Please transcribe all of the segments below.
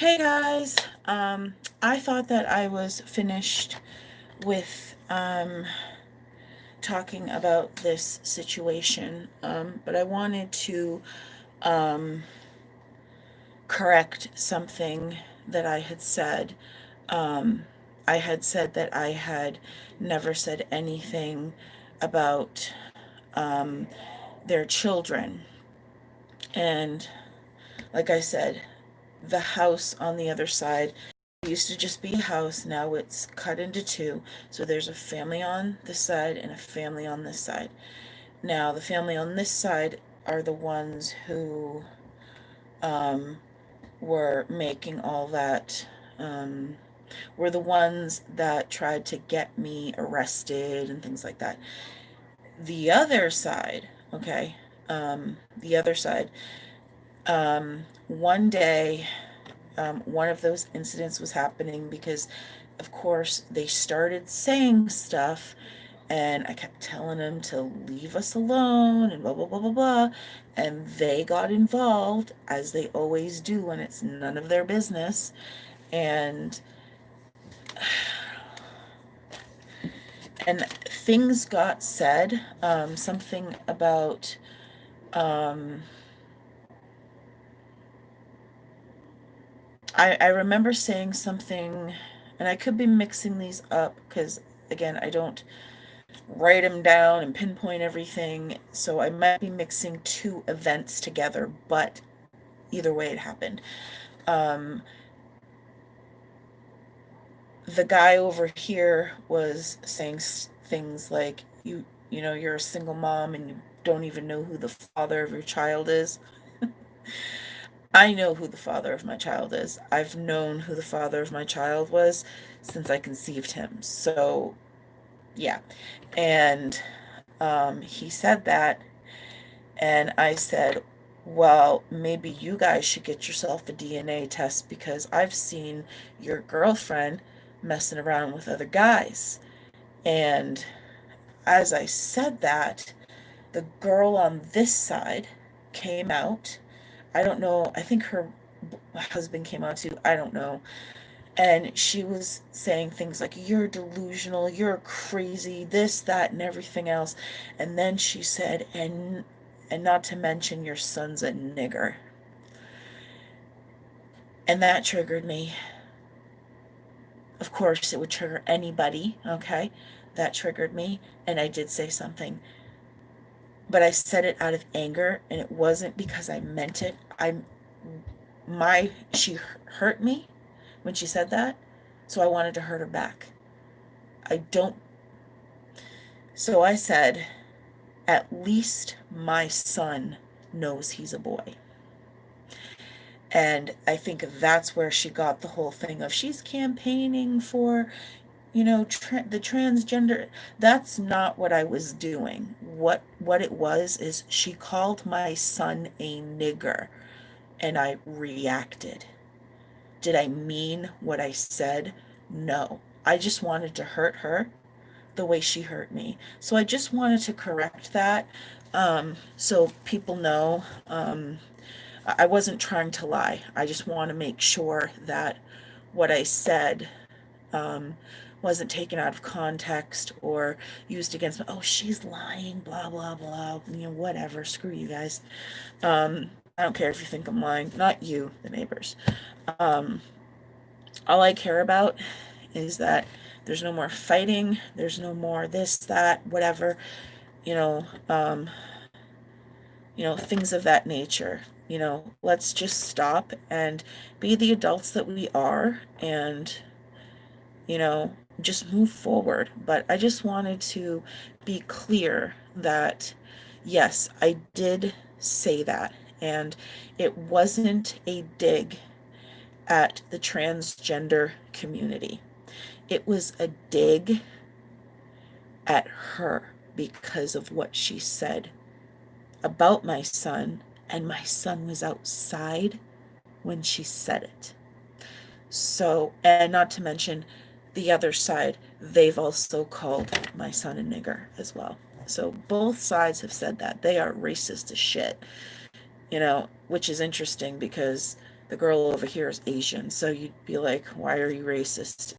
Hey guys, I thought that I was finished with talking about this situation, but I wanted to um, correct something that I had said. Um, I had said that I had never said anything about um, their children, and like I said, the house on the other side used to just be a house. Now it's cut into two. So there's a family on this side and a family on this side. Now, the family on this side are the ones who um, were making all that, were the ones that tried to get me arrested and things like that. The other side, okay, the other side, one day one of those incidents was happening because, of course, they started saying stuff, and I kept telling them to leave us alone and blah, blah, blah, blah, blah. And they got involved, as they always do when it's none of their business. And and things got said, something about um, I remember saying something, and I could be mixing these up because, again, I don't write them down and pinpoint everything. So I might be mixing two events together, but either way it happened. Um, the guy over here was saying things like, you know, you're a single mom and you don't even know who the father of your child is. I know who the father of my child is. I've known who the father of my child was since I conceived him. So, yeah. And he said that, and I said, well, maybe you guys should get yourself a DNA test because I've seen your girlfriend messing around with other guys. And as I said that, the girl on this side came out. I don't know, I think her husband came out too. I don't know. And she was saying things like, you're delusional, you're crazy, this, that, and everything else. And then she said, and not to mention your son's a nigger. And that triggered me. Of course, it would trigger anybody, okay? That triggered me, and I did say something. But I said it out of anger, and it wasn't because I meant it. She hurt me when she said that, so I wanted to hurt her back. I don't, so I said, at least my son knows he's a boy. And I think that's where she got the whole thing of she's campaigning for, you know, the transgender. That's not what I was doing. What it was is she called my son a nigger, and I reacted. Did I mean what I said? No. I just wanted to hurt her the way she hurt me. So I just wanted to correct that, so people know. I wasn't trying to lie. I just want to make sure that what I said um, wasn't taken out of context or used against me. Oh, she's lying, blah, blah, blah. You know, whatever. Screw you guys. I don't care if you think I'm lying. Not you, the neighbors. Um, all I care about is that there's no more fighting. There's no more this, that, whatever. You know, um, things of that nature. Let's just stop and be the adults that we are and, you know, just move forward. But I just wanted to be clear that, yes, I did say that. And it wasn't a dig at the transgender community. It was a dig at her because of what she said about my son, and my son was outside when she said it. So, and not to mention the other side, they've also called my son a nigger as well. So both sides have said that. They are racist as shit, which is interesting because the girl over here is Asian. So you'd be like, why are you racist?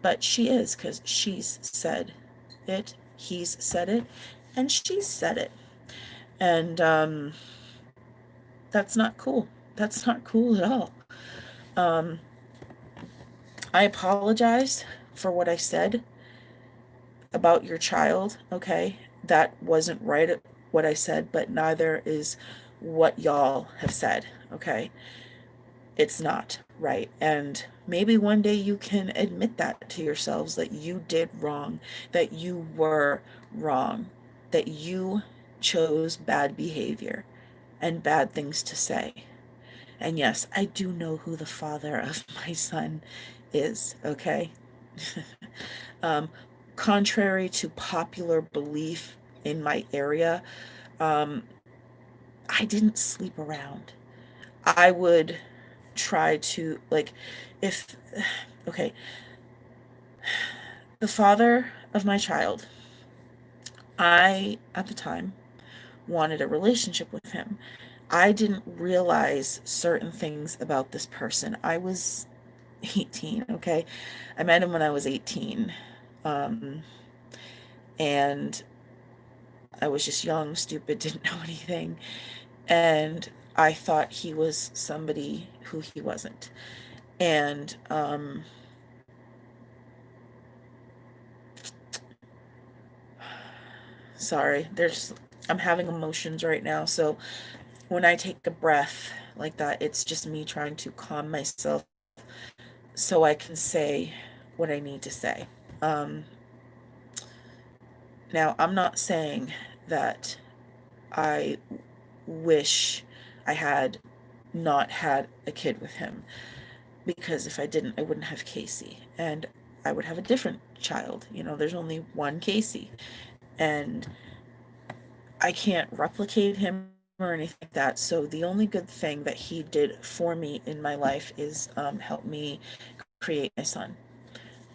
But she is, because she's said it, he's said it, and she's said it. And that's not cool. That's not cool at all. Um, I apologize for what I said about your child, okay? That wasn't right what I said, but neither is what y'all have said, okay? It's not right. And maybe one day you can admit that to yourselves, that you did wrong, that you were wrong, that you chose bad behavior and bad things to say. And yes, I do know who the father of my son is, okay? um, Contrary to popular belief in my area, um, I didn't sleep around. I would try to, like, if, okay, the father of my child, I, at the time, wanted a relationship with him. I didn't realize certain things about this person. I was 18, okay? I met him when I was 18. Um, and I was just young, stupid, didn't know anything. And I thought he was somebody who he wasn't. And sorry, I'm having emotions right now. So when I take a breath like that, it's just me trying to calm myself so I can say what I need to say. Um, Now, I'm not saying that I wish I had not had a kid with him, because if I didn't, I wouldn't have Casey, and I would have a different child. You know, there's only one Casey, and I can't replicate him or anything like that. So the only good thing that he did for me in my life is help me create my son.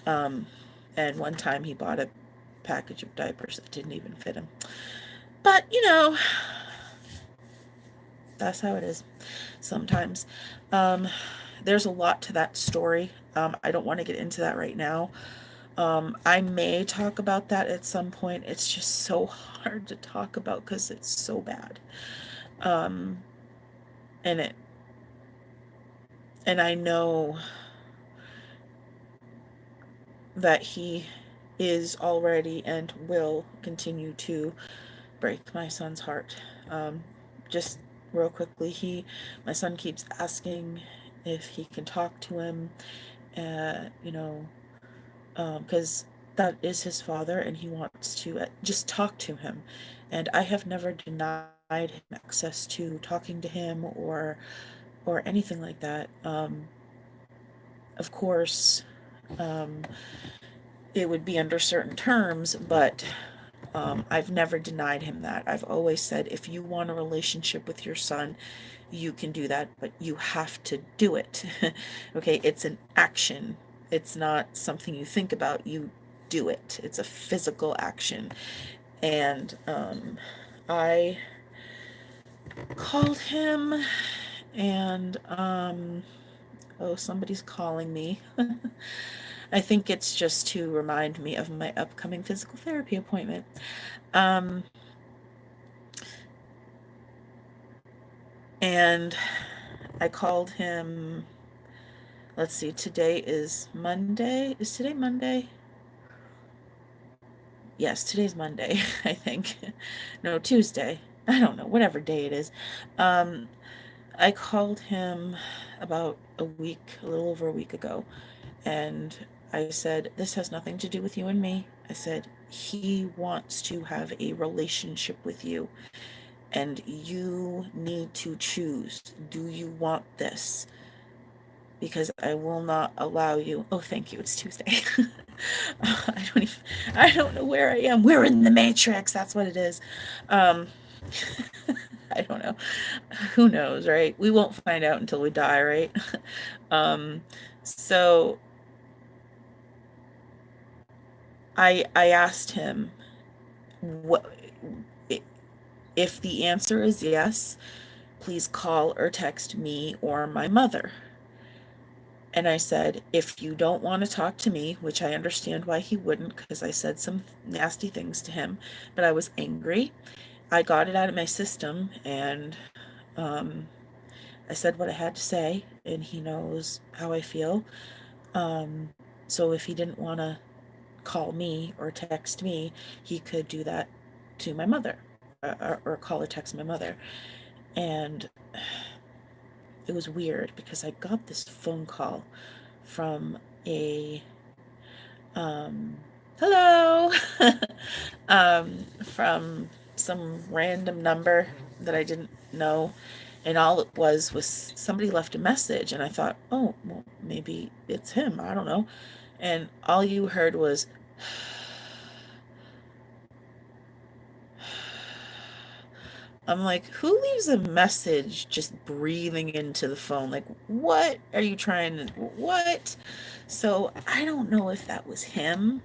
Um, and one time he bought a package of diapers that didn't even fit him. But, that's how it is sometimes. Um, there's a lot to that story. I don't want to get into that right now. I may talk about that at some point. It's just so hard to talk about because it's so bad. Um, and it, and I know that he is already and will continue to break my son's heart. Just real quickly, my son keeps asking if he can talk to him, because that is his father and he wants to just talk to him. And I have never denied him access to talking to him or anything like that. Of course, um, it would be under certain terms, but I've never denied him that. I've always said, if you want a relationship with your son, you can do that, but you have to do it. Okay, it's an action. It's not something you think about. You do it. It's a physical action. And I called him, and oh, somebody's calling me. I think it's just to remind me of my upcoming physical therapy appointment. Um, and I called him. Let's see, today is Monday. Is today Monday? Yes, today's Monday, I think. No, Tuesday. I don't know, whatever day it is. Um, I called him about a little over a week ago, and I said, this has nothing to do with you and me. I said, he wants to have a relationship with you, and you need to choose. Do you want this? Because I will not allow you. Oh, thank you. It's Tuesday. I don't know where I am. We're in the Matrix. That's what it is. Um, I don't know. Who knows, right? We won't find out until we die, right? Um, so I asked him what if the answer is yes, please call or text me or my mother. And I said, if you don't want to talk to me, which I understand why he wouldn't, because I said some nasty things to him, but I was angry. I got it out of my system, and um, I said what I had to say, and he knows how I feel. Um, so if he didn't want to call me or text me, he could do that to my mother, or call or text my mother. And it was weird because I got this phone call from a um, hello, from some random number that I didn't know. And all it was somebody left a message, and I thought, oh, well, maybe it's him. I don't know. And all you heard was, I'm like, who leaves a message just breathing into the phone? Like, what are you trying to, what? So I don't know if that was him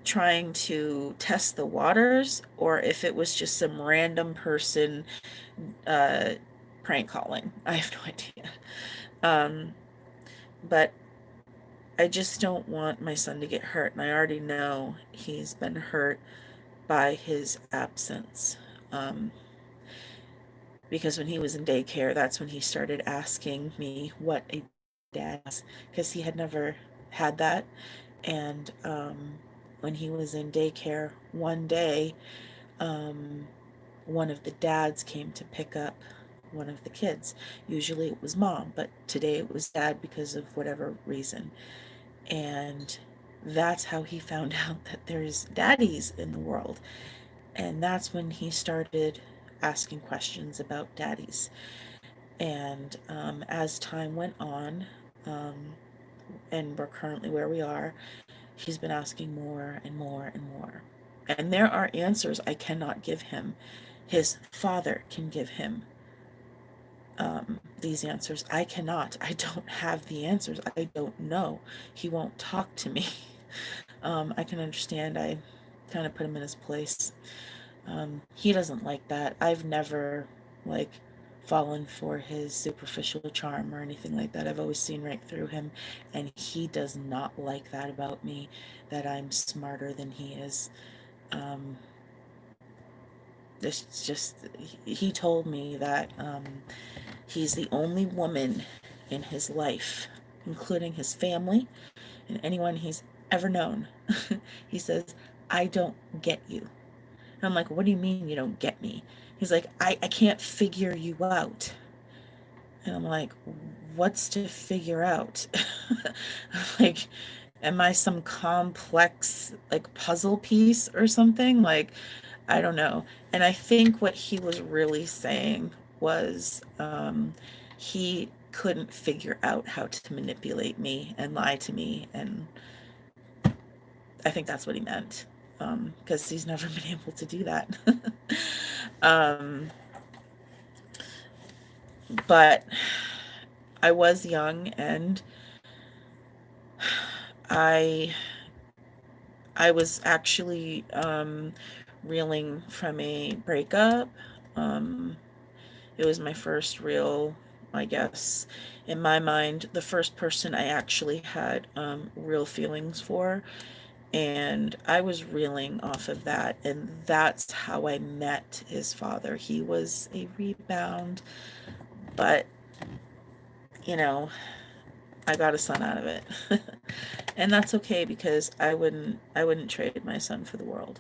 trying to test the waters or if it was just some random person uh, prank calling. I have no idea. Um, but I just don't want my son to get hurt, and I already know he's been hurt by his absence. Um, because when he was in daycare, that's when he started asking me what a dad was, because he had never had that. And when he was in daycare one day, um, one of the dads came to pick up one of the kids. Usually it was mom, but today it was dad because of whatever reason. And that's how he found out that there's daddies in the world. And that's when he started asking questions about daddies. And as time went on, um, and we're currently where we are, he's been asking more and more and more. And there are answers I cannot give him. His father can give him these answers. I cannot. I don't have the answers. I don't know. He won't talk to me. I can understand. I kind of put him in his place. He doesn't like that. I've never, like, fallen for his superficial charm or anything like that. I've always seen right through him, and he does not like that about me, that I'm smarter than he is. Um, it's just, he told me that he's the only woman in his life, including his family and anyone he's ever known. He says, I don't get you. And I'm like, what do you mean you don't get me? He's like, I can't figure you out. And I'm like, what's to figure out? Like, am I some complex, like, puzzle piece or something? Like, I don't know. And I think what he was really saying was he couldn't figure out how to manipulate me and lie to me. And I think that's what he meant, because he's never been able to do that. um, but I was young, and I I was actually reeling from a breakup. Um, it was my first real, I guess, in my mind, the first person I actually had real feelings for. And I was reeling off of that. And that's how I met his father. He was a rebound, but, you know, I got a son out of it. And that's okay, because I wouldn't trade my son for the world.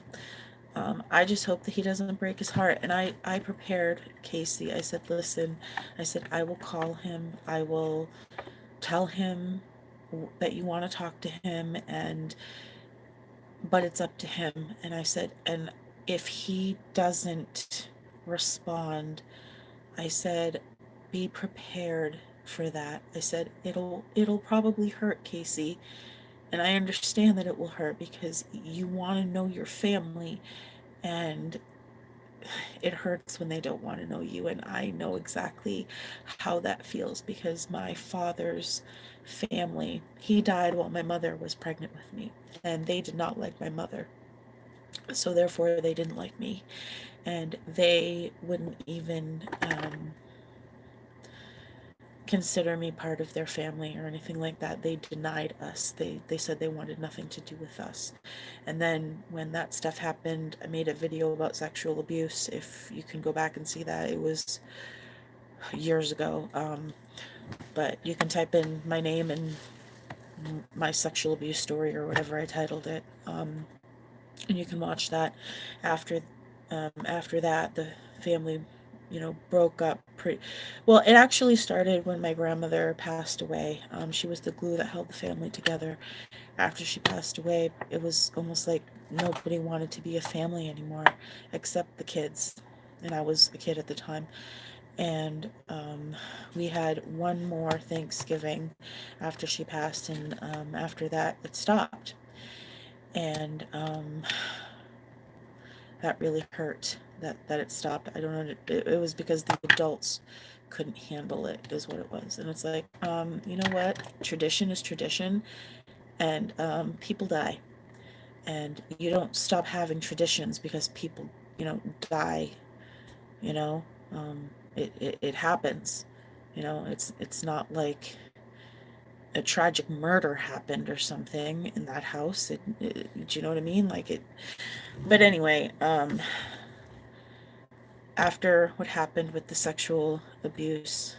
I just hope that he doesn't break his heart. And I prepared Casey. I said, listen, I said, I will call him. I will tell him that you want to talk to him, and but it's up to him. And I said, and if he doesn't respond, I said, be prepared for that. I said, it'll probably hurt, Casey. And I understand that it will hurt because you want to know your family, and it hurts when they don't want to know you. And I know exactly how that feels, because my father's family, he died while my mother was pregnant with me, and they did not like my mother. So therefore, they didn't like me, and they wouldn't even consider me part of their family or anything like that. They denied us. They said they wanted nothing to do with us. And then when that stuff happened, I made a video about sexual abuse. If you can go back and see that, it was years ago. But you can type in my name and my sexual abuse story or whatever I titled it, and you can watch that. After after that, the family, broke up pretty well. It actually started when my grandmother passed away. She was the glue that held the family together. After she passed away, it was almost like nobody wanted to be a family anymore except the kids, and I was a kid at the time. And we had one more Thanksgiving after she passed, and after that it stopped. And that really hurt, that it stopped. I don't know, it was because the adults couldn't handle it, is what it was. And it's like, you know what, tradition is tradition, and people die, and you don't stop having traditions because people, die. you know it happens. It's not like a tragic murder happened or something in that house. Do you know what I mean? Like it. But anyway, after what happened with the sexual abuse,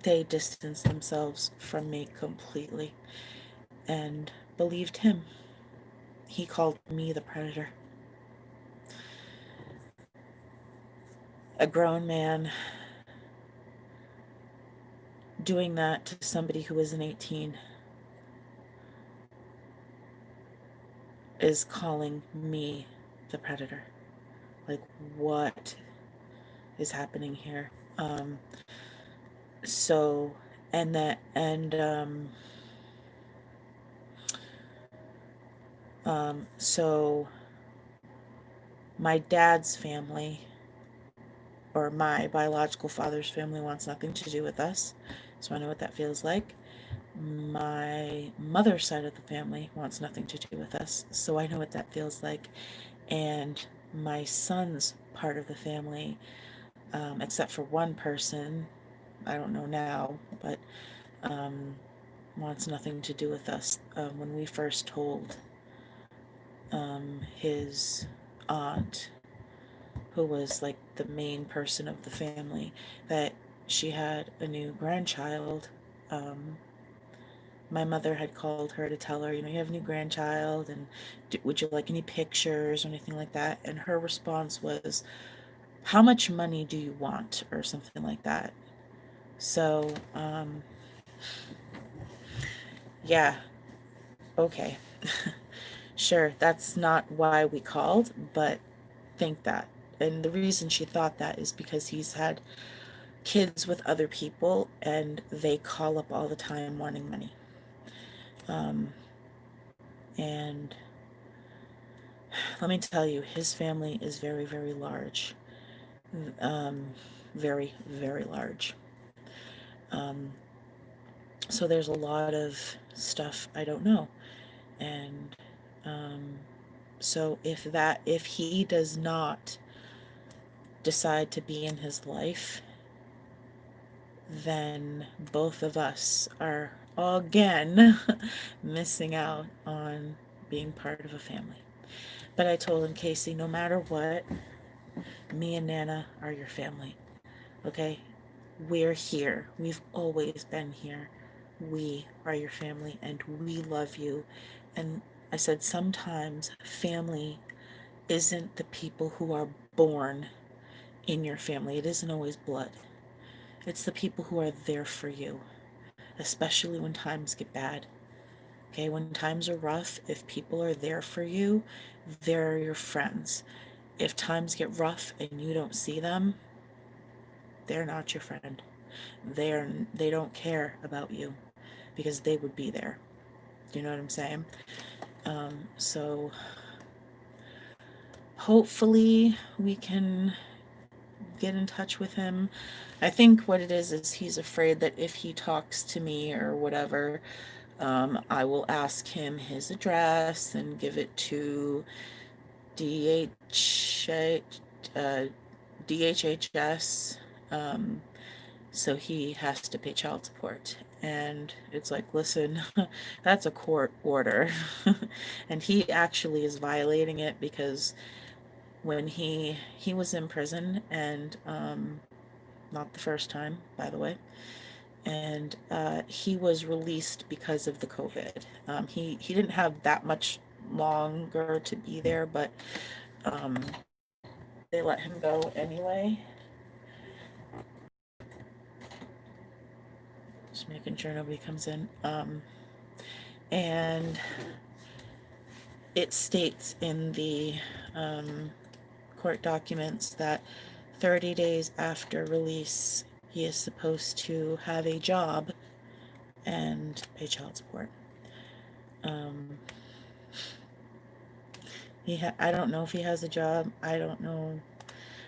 they distanced themselves from me completely and believed him. He called me the predator. A grown man doing that to somebody who isn't 18 is calling me the predator. Like, what is happening here? So, and that, and, so my dad's family, or my biological father's family, wants nothing to do with us. So I know what that feels like. My mother's side of the family wants nothing to do with us. So I know what that feels like. And my son's part of the family, except for one person, I don't know now, but wants nothing to do with us. When we first told his aunt, who was like the main person of the family, that she had a new grandchild, my mother had called her to tell her, you have a new grandchild, and would you like any pictures or anything like that? And her response was, how much money do you want? Or something like that. So, yeah, okay. Sure, that's not why we called, but think that. And the reason she thought that is because he's had kids with other people and they call up all the time wanting money. And let me tell you, his family is very, very large. Very, very large. So there's a lot of stuff I don't know. And so if he does not decide to be in his life, then both of us are again missing out on being part of a family. But I told him, Casey, no matter what, me and Nana are your family. Okay? We're here. We've always been here. We are your family and we love you. And I said, sometimes family isn't the people who are born in your family. It isn't always blood. It's the people who are there for you, especially when times get bad. Okay, when times are rough, if people are there for you, they're your friends. If times get rough and you don't see them, they're not your friend. They don't care about you because they would be there. Do you know what I'm saying? So hopefully we can get in touch with him. I think what it is he's afraid that if he talks to me or whatever, I will ask him his address and give it to DH, DHHS, so he has to pay child support. And it's like, listen, that's a court order. And he actually is violating it because when he was in prison, and not the first time, by the way, and he was released because of the COVID. He didn't have that much longer to be there, but um, they let him go anyway. Just making sure nobody comes in. And it states in the court documents that 30 days after release, he is supposed to have a job and pay child support. I don't know if he has a job. I don't know.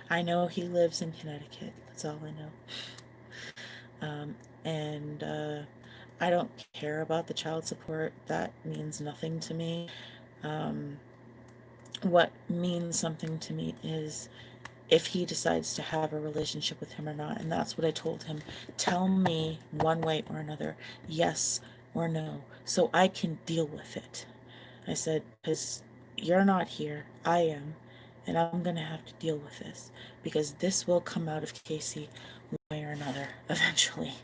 I know he lives in Connecticut. That's all I know. And I don't care about the child support. That means nothing to me. What means something to me is if he decides to have a relationship with him or not. And that's what I told him. Tell me one way or another, yes or no, so I can deal with it. I said, because you're not here, I am, and I'm going to have to deal with this because this will come out of Casey one way or another eventually.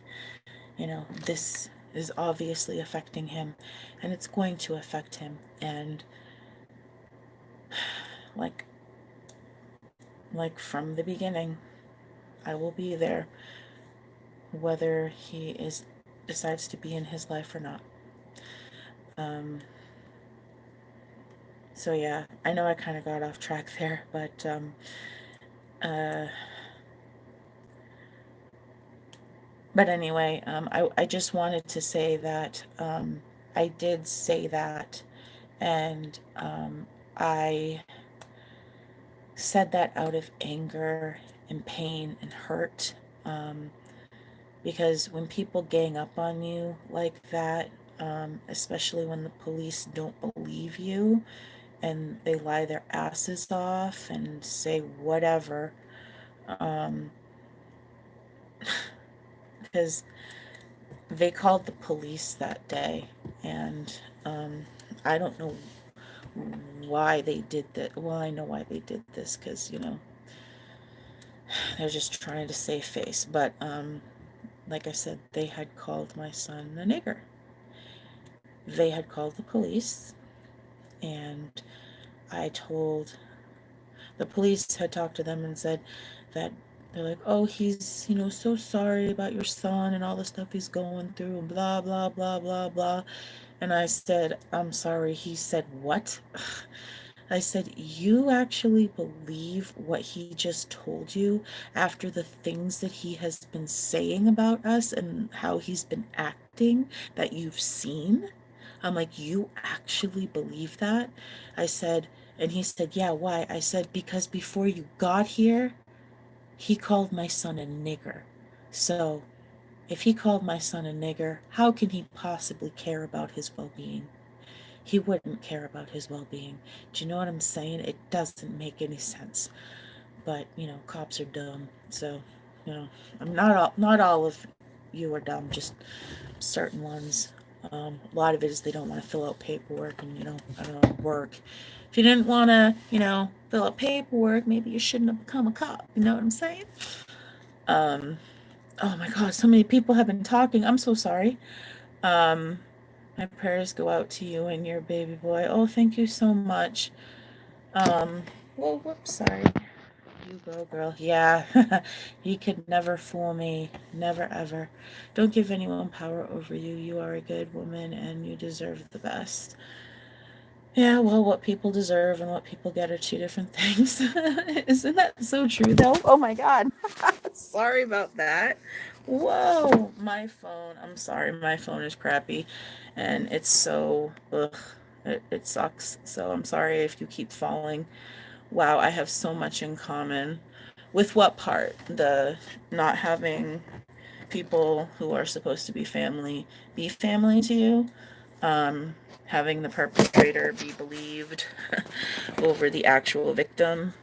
You know, this is obviously affecting him, and it's going to affect him. And like from the beginning, I will be there whether he decides to be in his life or not. So yeah, I know I kind of got off track there, but anyway, I just wanted to say that I did say that, and I said that out of anger and pain and hurt, because when people gang up on you like that, especially when the police don't believe you and they lie their asses off and say whatever, because they called the police that day, and I don't know why they did that. Well, I know why they did this, because, you know, they're just trying to save face. But like I said, they had called my son a nigger. They had called the police, and I told the police had talked to them and said that they're like, oh, he's, you know, so sorry about your son and all the stuff he's going through and blah, blah, blah, blah, blah. And I said, I'm sorry. He said, what? I said, you actually believe what he just told you after the things that he has been saying about us and how he's been acting that you've seen? I'm like, you actually believe that? I said, and he said, yeah, why? I said, because before you got here, he called my son a nigger. So if he called my son a nigger, how can he possibly care about his well-being? He wouldn't care about his well-being. Do you know what I'm saying? It doesn't make any sense. But, you know, cops are dumb. So, you know, I'm not all of you are dumb, just certain ones. A lot of it is they don't want to fill out paperwork and, you know, I don't know, work. If you didn't want to, you know, fill out paperwork, maybe you shouldn't have become a cop. You know what I'm saying? Oh my God, so many people have been talking. I'm so sorry. My prayers go out to you and your baby boy. Oh, thank you so much. Well, whoops, sorry. You go, girl. Yeah, he could never fool me. Never, ever. Don't give anyone power over you. You are a good woman and you deserve the best. Yeah, well, what people deserve and what people get are two different things. Isn't that so true, though? Oh my God. Sorry about that. Whoa, my phone. I'm sorry, my phone is crappy and it's so, ugh, it sucks. So I'm sorry if you keep falling. Wow, I have so much in common. With what part? The not having people who are supposed to be family to you, having the perpetrator be believed over the actual victim.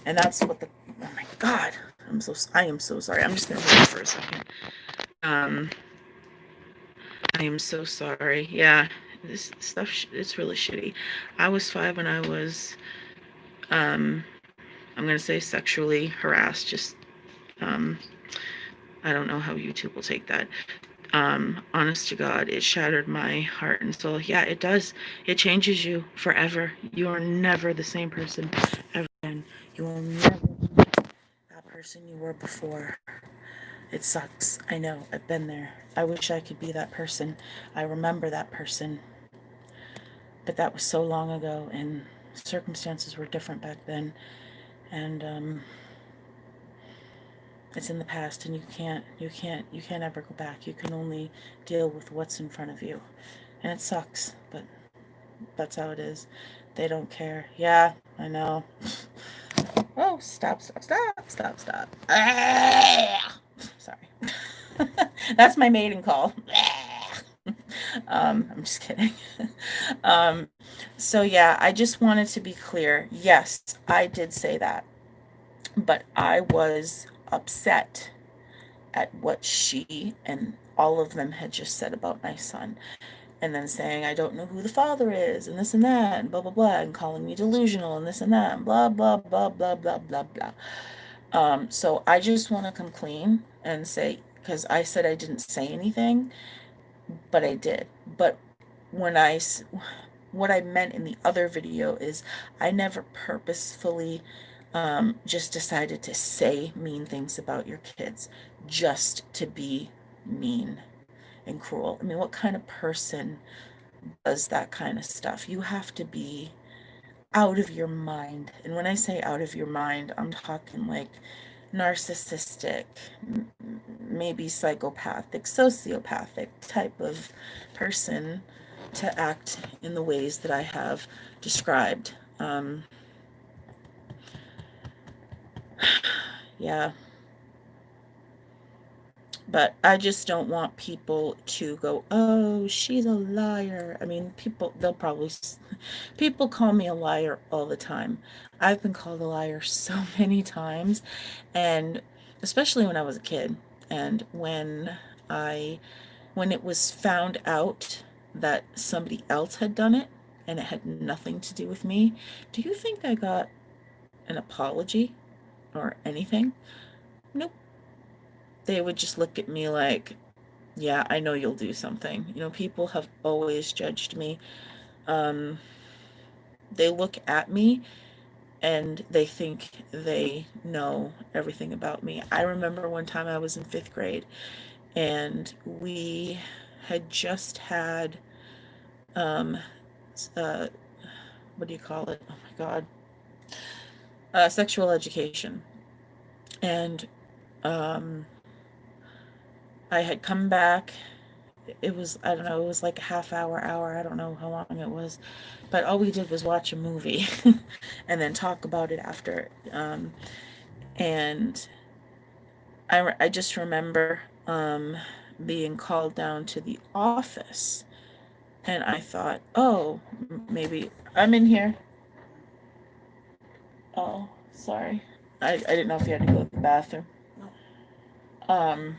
And that's what oh my God, I am so sorry. I'm just gonna hold it for a second. I am so sorry. Yeah, this stuff, it's really shitty. I was 5 when I was, I'm gonna say sexually harassed. Just, um, I don't know how YouTube will take that. Honest to God, it shattered my heart and soul. Yeah, it does. It changes you forever. You are never the same person ever again. You will never be that person you were before. It sucks. I know. I've been there. I wish I could be that person. I remember that person. But that was so long ago, and circumstances were different back then. And it's in the past, and you can't ever go back. You can only deal with what's in front of you. And it sucks, but that's how it is. They don't care. Yeah, I know. Oh, stop. Sorry. That's my mating call. I'm just kidding. um, so yeah, I just wanted to be clear. Yes, I did say that, but I was upset at what she and all of them had just said about my son. And then saying, I don't know who the father is, and this and that, and blah, blah, blah, and calling me delusional, and this and that, and blah, blah, blah, blah, blah, blah, blah. So I just want to come clean and say, because I said I didn't say anything, but I did. But when what I meant in the other video is I never purposefully just decided to say mean things about your kids just to be mean and cruel. I mean, what kind of person does that kind of stuff? You have to be out of your mind. And when I say out of your mind, I'm talking like narcissistic, maybe psychopathic, sociopathic type of person to act in the ways that I have described. Yeah. But I just don't want people to go, oh, she's a liar. I mean, people call me a liar all the time. I've been called a liar so many times, and especially when I was a kid. And when it was found out that somebody else had done it and it had nothing to do with me, do you think I got an apology or anything? Nope. They would just look at me like, yeah, I know you'll do something. You know, people have always judged me. They look at me and they think they know everything about me. I remember one time I was in 5th grade and we had just had, uh, what do you call it? Oh my God. Sexual education. And I had come back. It was, I don't know, it was like a half hour, I don't know how long it was, but all we did was watch a movie and then talk about it after. And I just remember being called down to the office, and I thought, oh, maybe I'm in here. Oh, sorry. I didn't know if you had to go to the bathroom. Um,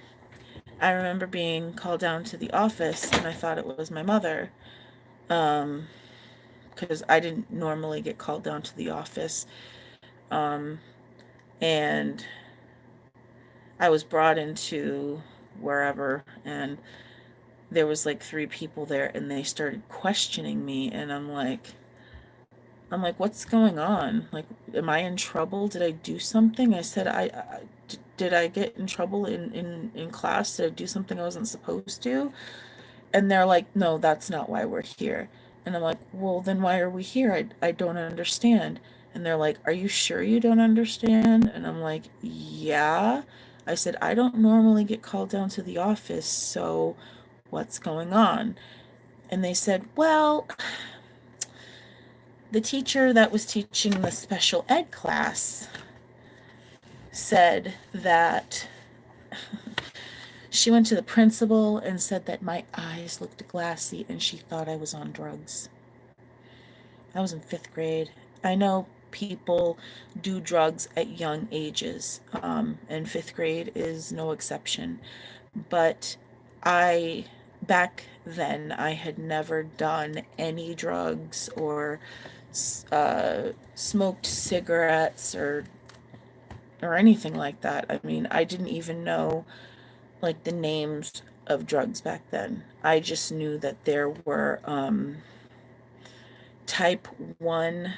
I remember being called down to the office, and I thought it was my mother, because I didn't normally get called down to the office. And I was brought into wherever, and there was like 3 people there, and they started questioning me, and I'm like, what's going on? Like, am I in trouble? Did I do something? I said, did I get in trouble in class? Did I do something I wasn't supposed to? And they're like, no, that's not why we're here. And I'm like, well, then why are we here? I don't understand. And they're like, are you sure you don't understand? And I'm like, yeah. I said, I don't normally get called down to the office, so what's going on? And they said, well, the teacher that was teaching the special ed class said that she went to the principal and said that my eyes looked glassy and she thought I was on drugs. I was in 5th grade. I know people do drugs at young ages, and fifth grade is no exception. But I, back then, I had never done any drugs or smoked cigarettes or anything like that. I mean, I didn't even know like the names of drugs back then. I just knew that there were type 1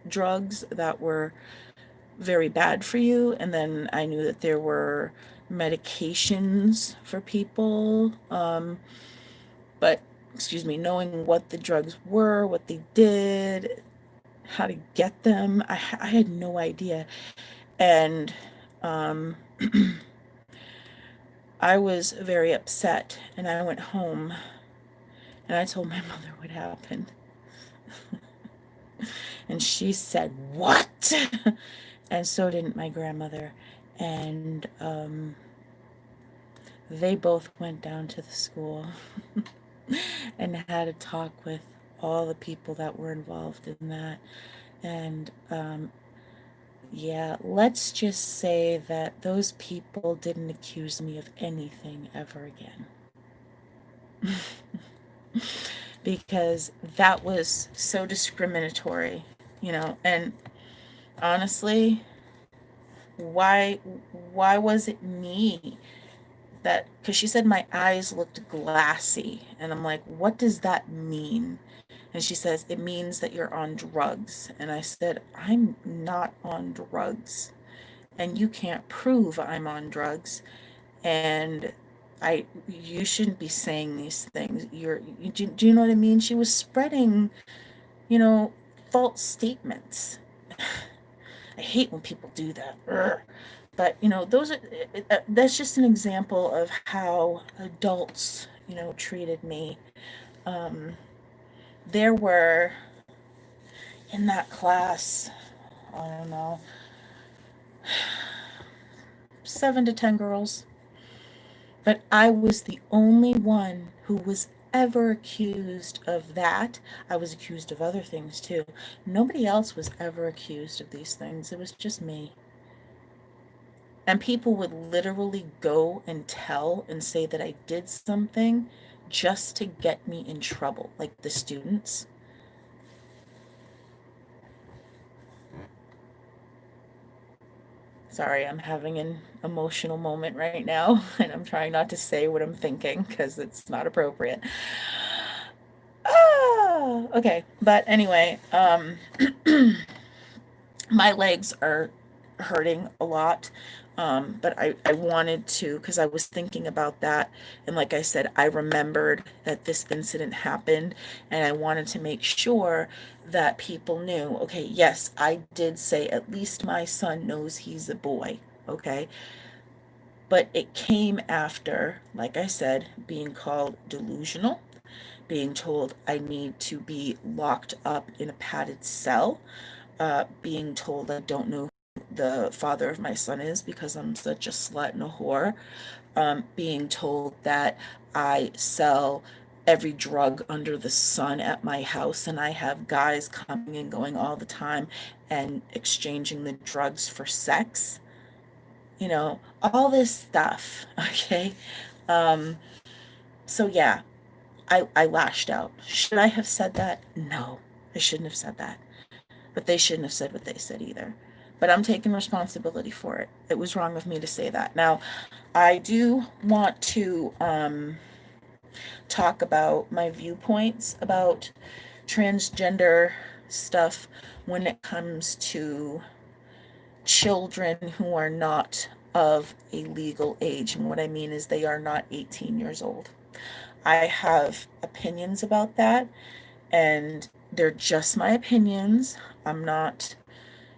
drugs that were very bad for you, and then I knew that there were medications for people. But excuse me, knowing what the drugs were, what they did, how to get them, I had no idea. And um, I was very upset, and I went home and I told my mother what happened. And she said, "What?" And so didn't my grandmother. And they both went down to the school and had a talk with all the people that were involved in that. And yeah, let's just say that those people didn't accuse me of anything ever again. Because that was so discriminatory, and honestly, why why was it me that, because she said my eyes looked glassy, and I'm like, what does that mean? And she says it means that you're on drugs, and I said, I'm not on drugs, and you can't prove I'm on drugs, and you shouldn't be saying these things. Do you know what I mean? She was spreading, you know false statements. I hate when people do that. Ugh. But those are that's just an example of how adults treated me. um, there were, in that class, I don't know, 7 to 10 girls, but I was the only one who was ever accused of that. I was accused of other things too. Nobody else was ever accused of these things. It was just me. And people would literally go and tell and say that I did something just to get me in trouble, like the students. Sorry, I'm having an emotional moment right now, and I'm trying not to say what I'm thinking because it's not appropriate. Okay. But anyway, my legs are hurting a lot. But I wanted to, because I was thinking about that. And like I said, I remembered that this incident happened, and I wanted to make sure that people knew, okay, yes, I did say at least my son knows he's a boy. Okay. But it came after, like I said, being called delusional, being told I need to be locked up in a padded cell, being told I don't know who the father of my son is because I'm such a slut and a whore, being told that I sell every drug under the sun at my house, and I have guys coming and going all the time and exchanging the drugs for sex, all this stuff. Okay. Um, so yeah, I lashed out. Should I have said that? No, I shouldn't have said that. But they shouldn't have said what they said either. But I'm taking responsibility for it. It was wrong of me to say that. Now, I do want to talk about my viewpoints about transgender stuff when it comes to children who are not of a legal age. And what I mean is they are not 18 years old. I have opinions about that, and they're just my opinions. I'm not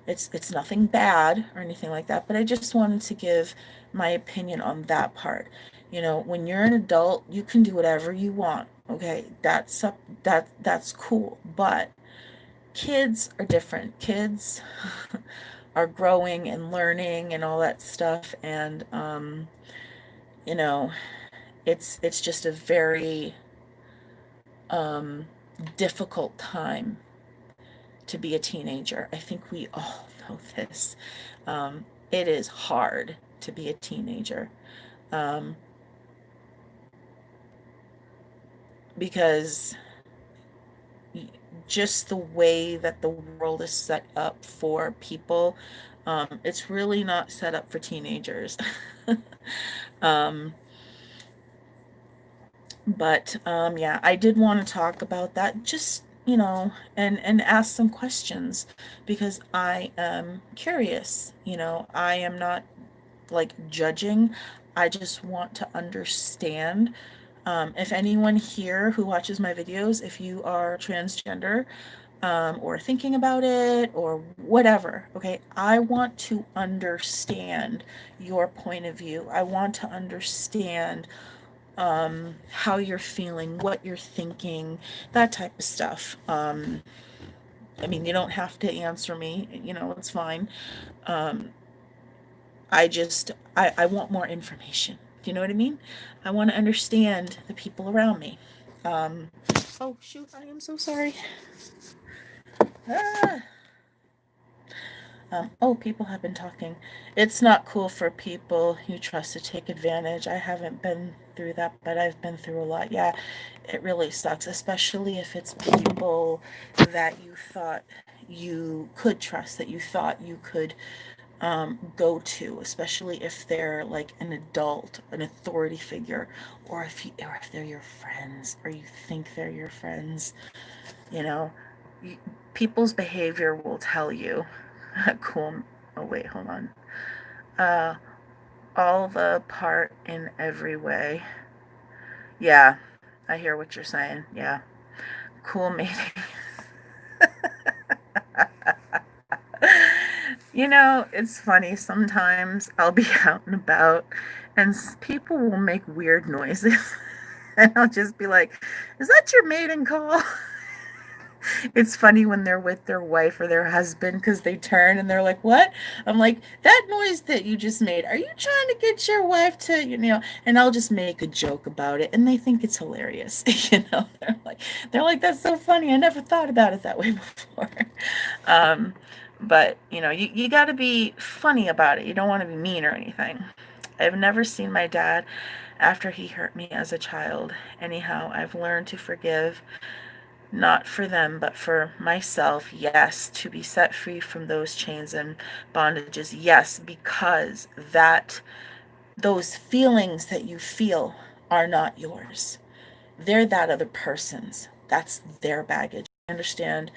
it's nothing bad or anything like that, but I just wanted to give my opinion on that part. When you're an adult, you can do whatever you want. Okay, that's cool. But kids are different. Kids are growing and learning and all that stuff, and you know, it's just a very difficult time to be a teenager. I think we all know this. It is hard to be a teenager, um, because just the way that the world is set up for people, it's really not set up for teenagers. um, but yeah, I did want to talk about that, just, and ask some questions, because I am curious. I am not like judging. I just want to understand. If anyone here who watches my videos, if you are transgender, or thinking about it or whatever, okay, I want to understand your point of view. I want to understand how you're feeling, what you're thinking, that type of stuff. I mean, you don't have to answer me, it's fine. Um, I want more information. Do you know what I mean? I want to understand the people around me. Um, oh, shoot, I am so sorry. Ah. Oh, people have been talking. It's not cool for people you trust to take advantage. I haven't been through that, but I've been through a lot. Yeah, it really sucks, especially if it's people that you thought you could trust, that you thought you could go to, especially if they're like an adult, an authority figure, or if they're your friends, or you think they're your friends. You know, people's behavior will tell you. Cool. Oh wait, hold on. Uh, all the part in every way. Yeah, I hear what you're saying. Yeah, cool mating. It's funny. Sometimes I'll be out and about, and people will make weird noises, and I'll just be like, "Is that your mating call?" It's funny when they're with their wife or their husband, because they turn and they're like, "What?" I'm like, "That noise that you just made, are you trying to get your wife to, and I'll just make a joke about it, and they think it's hilarious. They're like, "That's so funny. I never thought about it that way before." Um, but you got to be funny about it. You don't want to be mean or anything. I've never seen my dad after he hurt me as a child. Anyhow, I've learned to forgive, not for them, but for myself. Yes, to be set free from those chains and bondages. Yes, because those feelings that you feel are not yours. They're that other person's. That's their baggage. I understand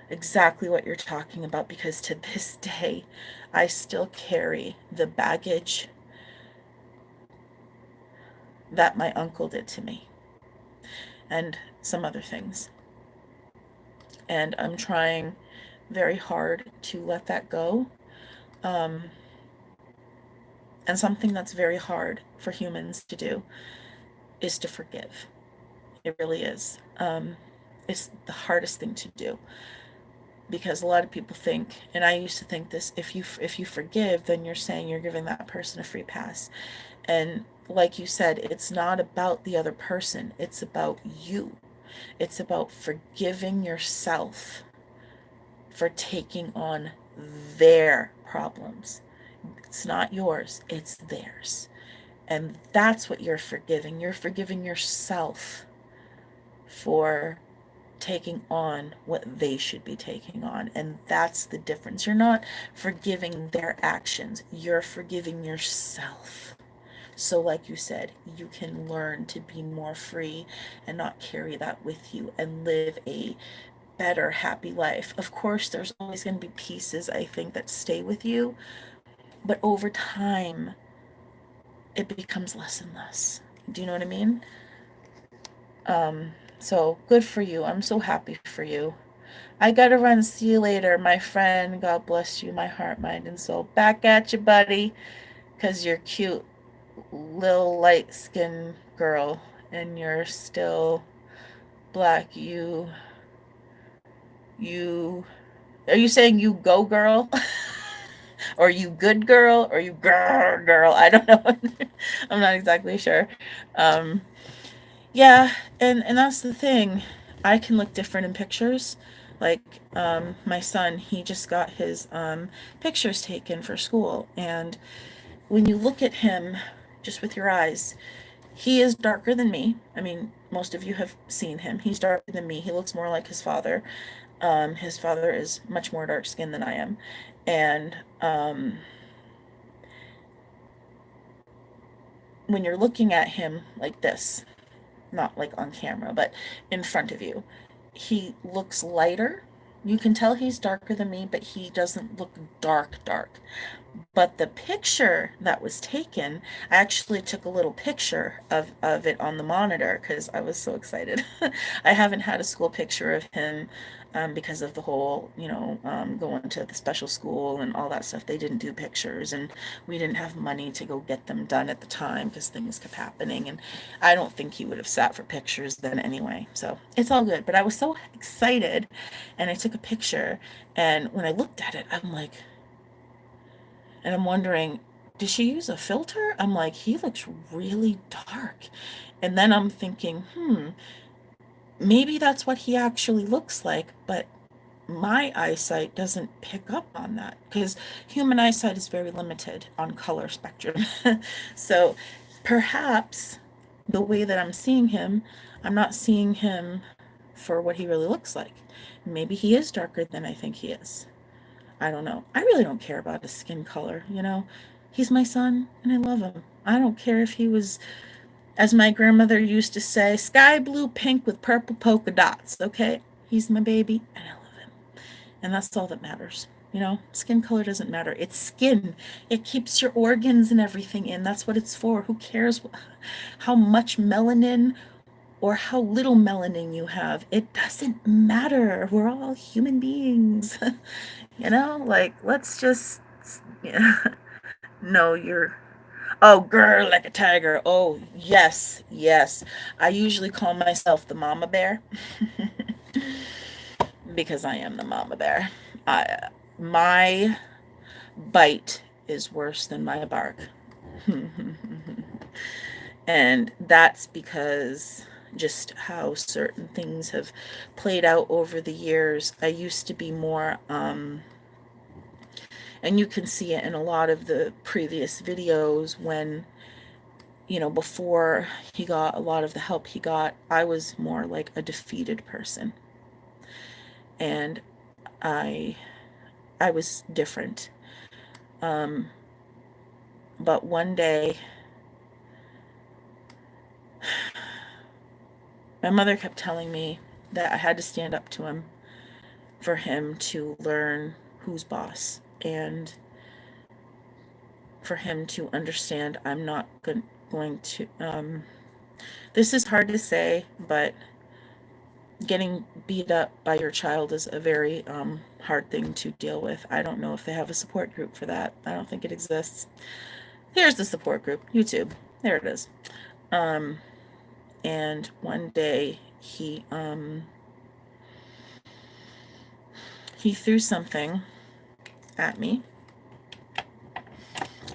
exactly what you're talking about, because to this day, I still carry the baggage that my uncle did to me, and some other things. And I'm trying very hard to let that go. Um, and something that's very hard for humans to do is to forgive. It really is. It's the hardest thing to do, because a lot of people think, and I used to think this: if you forgive, then you're saying you're giving that person a free pass. And like you said, it's not about the other person. It's about you. It's about forgiving yourself for taking on their problems. It's not yours, it's theirs. And that's what you're forgiving. You're forgiving yourself for taking on what they should be taking on. And that's the difference. You're not forgiving their actions, you're forgiving yourself. So, like you said, you can learn to be more free and not carry that with you, and live a better, happy life. Of course, there's always going to be pieces, I think, that stay with you, but over time, it becomes less and less. Do you know what I mean? So good for you. I'm so happy for you. I gotta run. See you later, my friend. God bless you, my heart, mind, and soul. Back at you, buddy, because you're cute, little light skinned girl, and you're still black. You, are you saying you go, girl? Or you good girl, or you girl? I don't know. I'm not exactly sure. Um, yeah, and that's the thing. I can look different in pictures, Like, my son, he just got his pictures taken for school, and when you look at him just with your eyes, he is darker than me. I mean, most of you have seen him. He's darker than me. He looks more like his father. His father is much more dark skinned than I am. And when you're looking at him like this, not like on camera, but in front of you, he looks lighter. You can tell he's darker than me, but he doesn't look dark, dark. But the picture that was taken, I actually took a little picture of it on the monitor because I was so excited. I haven't had a school picture of him because of the whole, going to the special school and all that stuff. They didn't do pictures, and we didn't have money to go get them done at the time because things kept happening. And I don't think he would have sat for pictures then anyway. So it's all good. But I was so excited, and I took a picture. And when I looked at it, I'm like, and I'm wondering, did she use a filter? I'm like, he looks really dark. And then I'm thinking, maybe that's what he actually looks like, but my eyesight doesn't pick up on that because human eyesight is very limited on color spectrum. So perhaps the way that I'm seeing him, I'm not seeing him for what he really looks like. Maybe he is darker than I think he is. I don't know. I really don't care about his skin color. He's my son and I love him. I don't care if he was, as my grandmother used to say, sky blue pink with purple polka dots, okay? He's my baby and I love him. And that's all that matters. Skin color doesn't matter. It's skin. It keeps your organs and everything in. That's what it's for. Who cares how much melanin or how little melanin you have? It doesn't matter. We're all human beings. Like, let's just, yeah. No, you're, oh, girl, like a tiger. Oh, yes, yes. I usually call myself the mama bear because I am the mama bear. My bite is worse than my bark. And that's because just how certain things have played out over the years. I used to be more, and you can see it in a lot of the previous videos when, before he got a lot of the help he got, I was more like a defeated person. And I I was different. Um, but one day my mother kept telling me that I had to stand up to him for him to learn who's boss and for him to understand I'm not going to this is hard to say, but getting beat up by your child is a very hard thing to deal with. I don't know if they have a support group for that. I don't think it exists. Here's the support group, YouTube. There it is. And one day he threw something at me.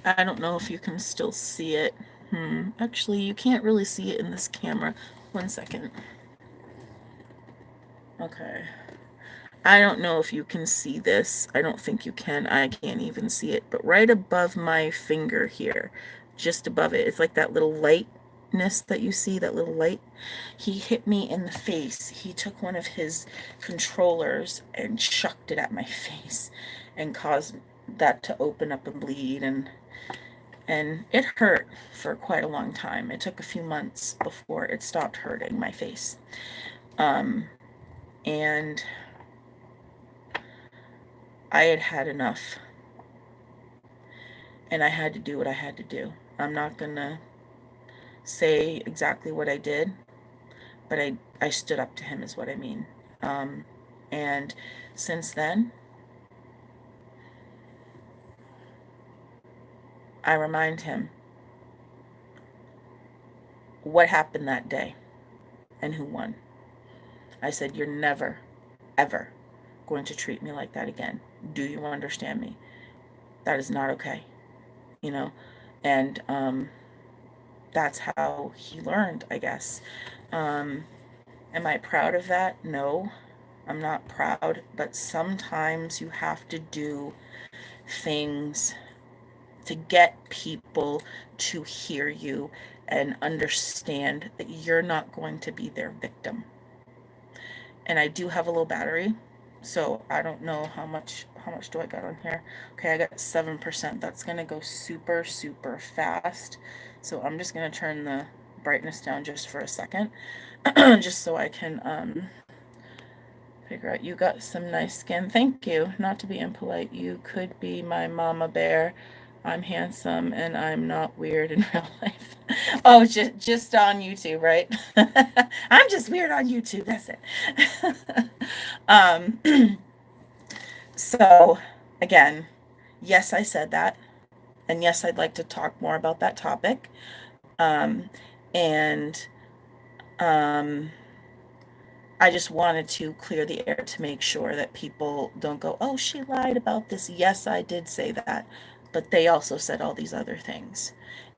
I don't know if you can still see it. Actually, you can't really see it in this camera. 1 second. Okay. I don't know if you can see this. I don't think you can. I can't even see it. But right above my finger here, just above it, it's like that little lightness that you see, that little light. He hit me in the face. He took one of his controllers and chucked it at my face and caused that to open up and bleed, and it hurt for quite a long time. It took a few months before it stopped hurting my face. And I had had enough, and I had to do what I had to do. I'm not gonna say exactly what I did, but I stood up to him is what I mean. And since then, I remind him what happened that day and who won. I said, you're never, ever going to treat me like that again. Do you understand me? That is not okay, you know? And that's how he learned, I guess. Am I proud of that? No. I'm not proud, but sometimes you have to do things to get people to hear you and understand that you're not going to be their victim. And I do have a low battery, so I don't know how much do I got on here. Okay, I got 7%. That's gonna go super super fast, so I'm just gonna turn the brightness down just for a second, just so I can figure out. You got some nice skin. Thank you. Not to be impolite, you could be my mama bear. I'm handsome and I'm not weird in real life. Oh, just on YouTube, right? I'm just weird on YouTube. That's it. um, so again, yes, I said that, and yes, I'd like to talk more about that topic. Um, and um, I just wanted to clear the air to make sure that people don't go, oh, she lied about this. Yes, I did say that, but they also said all these other things,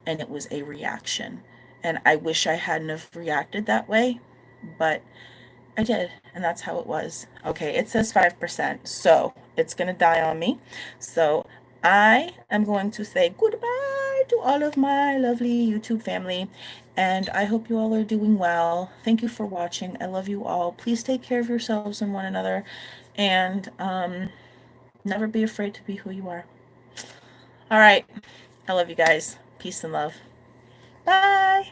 and it was a reaction. And I wish I hadn't have reacted that way, but I did, and that's how it was. Okay, it says 5%, so it's gonna die on me. So I am going to say goodbye to all of my lovely YouTube family, and I hope you all are doing well. Thank you for watching. I love you all. Please take care of yourselves and one another, and never be afraid to be who you are. All right, I love you guys. Peace and love. Bye.